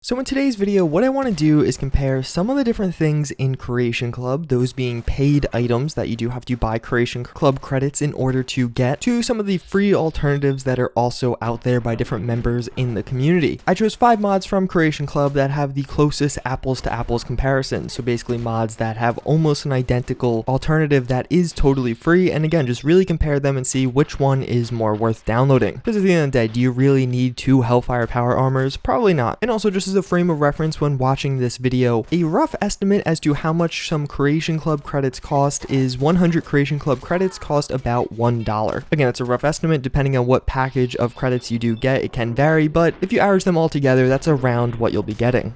So in today's video, what I want to do is compare some of the different things in Creation Club, those being paid items that you do have to buy Creation Club credits in order to get, to some of the free alternatives that are also out there by different members in the community. I chose 5 mods from Creation Club that have the closest apples to apples comparison, so basically mods that have almost an identical alternative that is totally free, and again, just really compare them and see which one is more worth downloading. Because at the end of the day, do you really need 2 Hellfire power armors? Probably not. And also, just as a frame of reference when watching this video, a rough estimate as to how much some Creation Club credits cost is 100 Creation Club credits cost about $1. Again, it's a rough estimate depending on what package of credits you do get. It can vary, but if you average them all together, that's around what you'll be getting.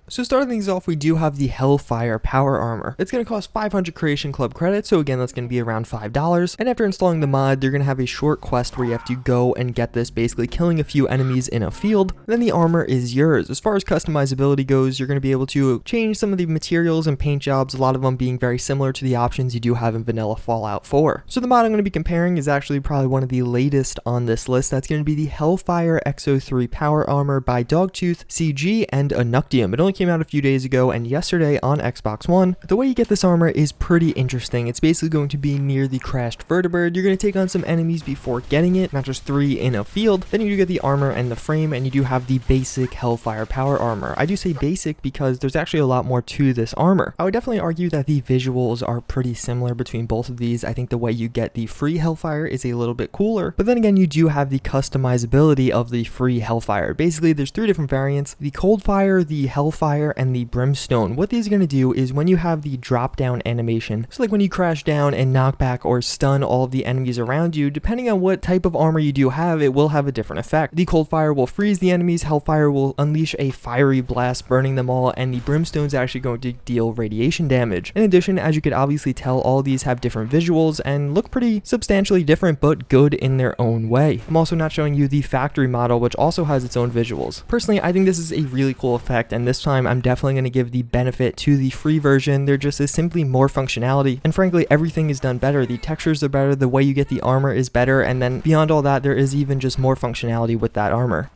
So starting things off, we do have the Hellfire power armor. It's going to cost 500 Creation Club credits, so again, that's going to be around $5. And after installing the mod, you're going to have a short quest where you have to go and get this, basically killing a few enemies in a field. Then the armor is yours. As far as customizability goes, you're going to be able to change some of the materials and paint jobs, a lot of them being very similar to the options you do have in vanilla Fallout 4. So the mod I'm going to be comparing is actually probably one of the latest on this list. That's going to be the Hellfire XO3 power armor by Dogtooth, CG, and Anuctium. It only came out a few days ago and yesterday on Xbox One. The way you get this armor is pretty interesting. It's basically going to be near the crashed vertibird. You're going to take on some enemies before getting it, not just 3 in a field. Then you do get the armor and the frame, and you do have the basic Hellfire power armor. I do say basic because there's actually a lot more to this armor. I would definitely argue that the visuals are pretty similar between both of these. I think the way you get the free Hellfire is a little bit cooler, but then again, you do have the customizability of the free Hellfire. Basically, there's 3 different variants: the Coldfire, the Hellfire, and the Brimstone. What these are going to do is when you have the drop down animation, so like when you crash down and knock back or stun all of the enemies around you, depending on what type of armor you do have, it will have a different effect. The Coldfire will freeze the enemies, Hellfire will unleash a fiery blast burning them all, and the Brimstone is actually going to deal radiation damage. In addition, as you could obviously tell, all of these have different visuals and look pretty substantially different, but good in their own way. I'm also not showing you the factory model, which also has its own visuals. Personally, I think this is a really cool effect, and this time I'm definitely going to give the benefit to the free version. There just is simply more functionality, and frankly, everything is done better. The textures are better, the way you get the armor is better, and then beyond all that, there is even just more functionality with that armor.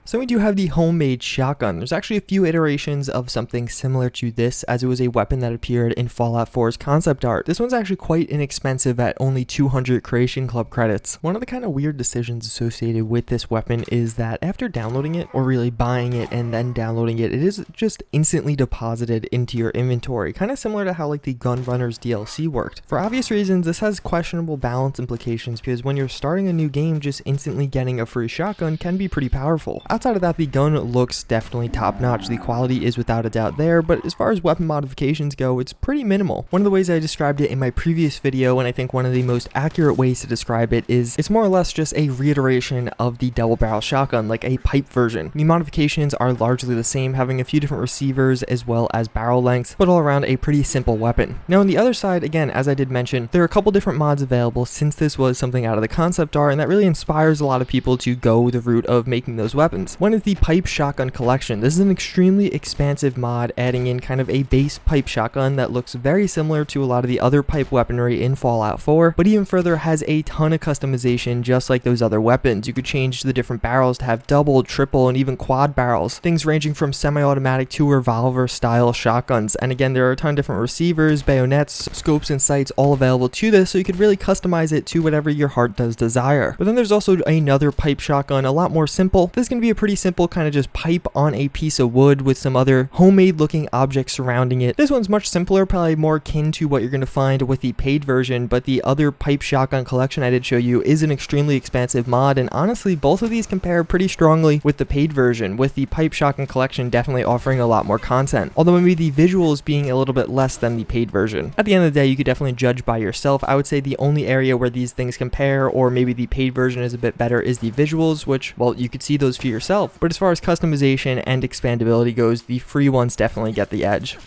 So we do have the homemade shotgun. There's actually a few iterations of something similar to this, as it was a weapon that appeared in Fallout 4's concept art. This one's actually quite inexpensive at only 200 Creation Club credits. One of the kind of weird decisions associated with this weapon is that after downloading it, or really buying it and then downloading it, it is just instantly deposited into your inventory, kind of similar to how like the Gunrunners DLC worked. For obvious reasons, this has questionable balance implications, because when you're starting a new game, just instantly getting a free shotgun can be pretty powerful. Outside of that, the gun looks definitely top-notch. The quality is without a doubt there, but as far as weapon modifications go, it's pretty minimal. One of the ways I described it in my previous video, and I think one of the most accurate ways to describe it, is it's more or less just a reiteration of the double-barrel shotgun, like a pipe version. The modifications are largely the same, having a few different receivers as well as barrel lengths, but all around a pretty simple weapon. Now on the other side, again, as I did mention, there are a couple different mods available since this was something out of the concept art, and that really inspires a lot of people to go the route of making those weapons. One is the Pipe Shotgun Collection. This is an extremely expansive mod, adding in kind of a base pipe shotgun that looks very similar to a lot of the other pipe weaponry in Fallout 4, but even further has a ton of customization just like those other weapons. You could change the different barrels to have double, triple, and even quad barrels, things ranging from semi-automatic to revolver style shotguns. And again, there are a ton of different receivers, bayonets, scopes, and sights all available to this, so you could really customize it to whatever your heart does desire. But then there's also another pipe shotgun, a lot more simple. This is going to be a pretty simple kind of just pipe on a piece of wood with some other homemade looking objects surrounding it. This one's much simpler, probably more akin to what you're going to find with the paid version, but the other Pipe Shotgun Collection I did show you is an extremely expansive mod, and honestly, both of these compare pretty strongly with the paid version, with the Pipe Shotgun Collection definitely offering a lot more content, although maybe the visuals being a little bit less than the paid version. At the end of the day, you could definitely judge by yourself. I would say the only area where these things compare, or maybe the paid version is a bit better, is the visuals, which, well, you could see those for yourself. But as far as customization and expandability goes, the free ones definitely get the edge.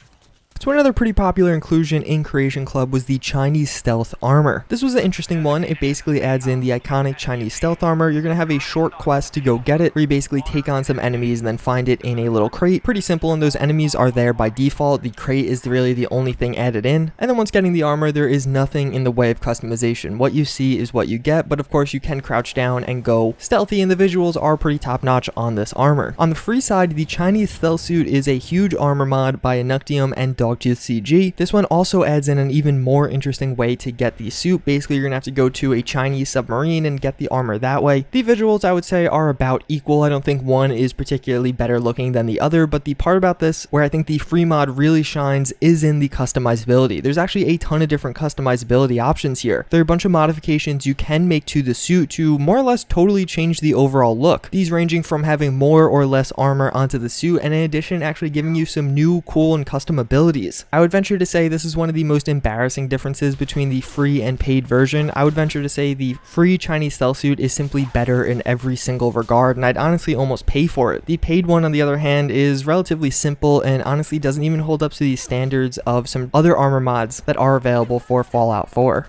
So another pretty popular inclusion in Creation Club was the Chinese stealth armor. This was an interesting one. It basically adds in the iconic Chinese stealth armor. You're going to have a short quest to go get it, where you basically take on some enemies and then find it in a little crate. Pretty simple, and those enemies are there by default. The crate is really the only thing added in. And then once getting the armor, there is nothing in the way of customization. What you see is what you get, but of course you can crouch down and go stealthy, and the visuals are pretty top notch on this armor. On the free side, the Chinese stealth suit is a huge armor mod by Inuctium and Dogtooth CG. This one also adds in an even more interesting way to get the suit. Basically, you're gonna have to go to a Chinese submarine and get the armor that way. The visuals, I would say, are about equal. I don't think one is particularly better looking than the other, but the part about this where I think the free mod really shines is in the customizability. There's actually a ton of different customizability options here. There are a bunch of modifications you can make to the suit to more or less totally change the overall look. These ranging from having more or less armor onto the suit, and in addition actually giving you some new cool and custom abilities. I would venture to say this is one of the most embarrassing differences between the free and paid version. I would venture to say the free Chinese stealth suit is simply better in every single regard, and I'd honestly almost pay for it. The paid one, on the other hand, is relatively simple and honestly doesn't even hold up to the standards of some other armor mods that are available for Fallout 4.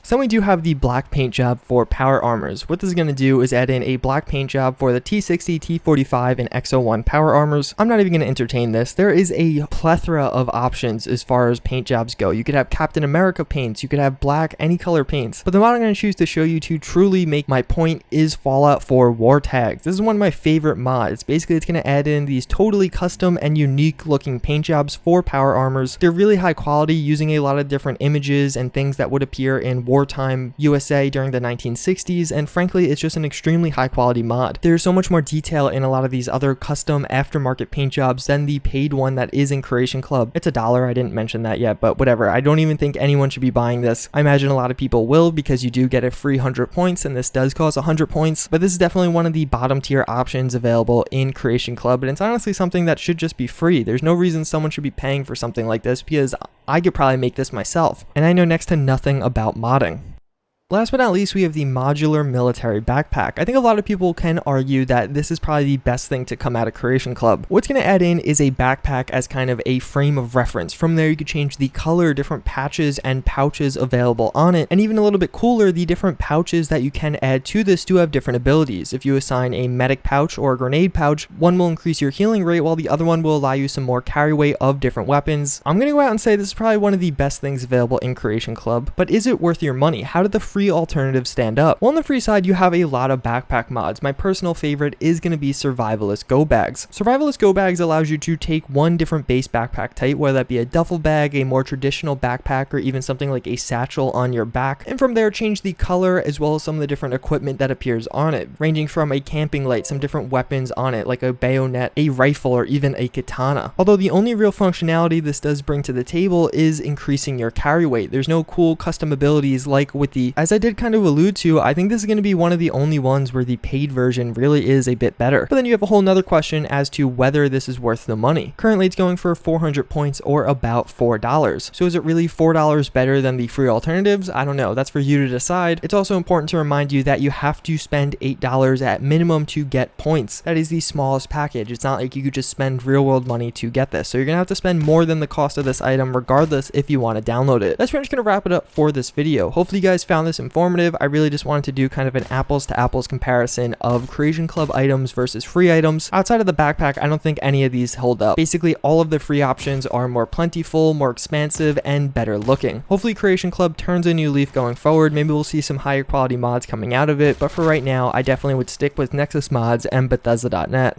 So we do have the black paint job for power armors. What this is going to do is add in a black paint job for the T60, T45, and X01 power armors. I'm not even going to entertain this. There is a plethora of options as far as paint jobs go. You could have Captain America paints, you could have black, any color paints. But the mod I'm going to choose to show you to truly make my point is Fallout 4 War Tags. This is one of my favorite mods. Basically, it's going to add in these totally custom and unique looking paint jobs for power armors. They're really high quality, using a lot of different images and things that would appear in wartime USA during the 1960s, and frankly it's just an extremely high quality mod. There's so much more detail in a lot of these other custom aftermarket paint jobs than the paid one that is in Creation Club. It's $1, I didn't mention that yet, but whatever. I don't even think anyone should be buying this. I imagine a lot of people will, because you do get a free 100 points, and this does cost 100 points, but this is definitely one of the bottom tier options available in Creation Club, and it's honestly something that should just be free. There's no reason someone should be paying for something like this, because I could probably make this myself, and I know next to nothing about modding. Last but not least, we have the modular military backpack. I think a lot of people can argue that this is probably the best thing to come out of Creation Club. What's going to add in is a backpack as kind of a frame of reference. From there, you could change the color, different patches and pouches available on it, and even a little bit cooler, the different pouches that you can add to this do have different abilities. If you assign a medic pouch or a grenade pouch, one will increase your healing rate, while the other one will allow you some more carry weight of different weapons. I'm going to go out and say this is probably one of the best things available in Creation Club, but is it worth your money? How did the free alternatives stand up? Well, on the free side, you have a lot of backpack mods. My personal favorite is going to be Survivalist Go-Bags. Survivalist Go-Bags allows you to take one different base backpack type, whether that be a duffel bag, a more traditional backpack, or even something like a satchel on your back, and from there change the color as well as some of the different equipment that appears on it, ranging from a camping light, some different weapons on it like a bayonet, a rifle, or even a katana. Although the only real functionality this does bring to the table is increasing your carry weight. There's no cool custom abilities like with the, as I did kind of allude to, I think this is going to be one of the only ones where the paid version really is a bit better. But then you have a whole nother question as to whether this is worth the money. Currently it's going for 400 points, or about $4. So is it really $4 better than the free alternatives? I don't know. That's for you to decide. It's also important to remind you that you have to spend $8 at minimum to get points. That is the smallest package. It's not like you could just spend real world money to get this. So you're going to have to spend more than the cost of this item regardless if you want to download it. That's pretty much going to wrap it up for this video. Hopefully you guys found this informative. I really just wanted to do kind of an apples to apples comparison of Creation Club items versus free items. Outside of the backpack, I don't think any of these hold up. Basically, all of the free options are more plentiful, more expansive, and better looking. Hopefully Creation Club turns a new leaf going forward. Maybe we'll see some higher quality mods coming out of it, but for right now, I definitely would stick with Nexus mods and Bethesda.net.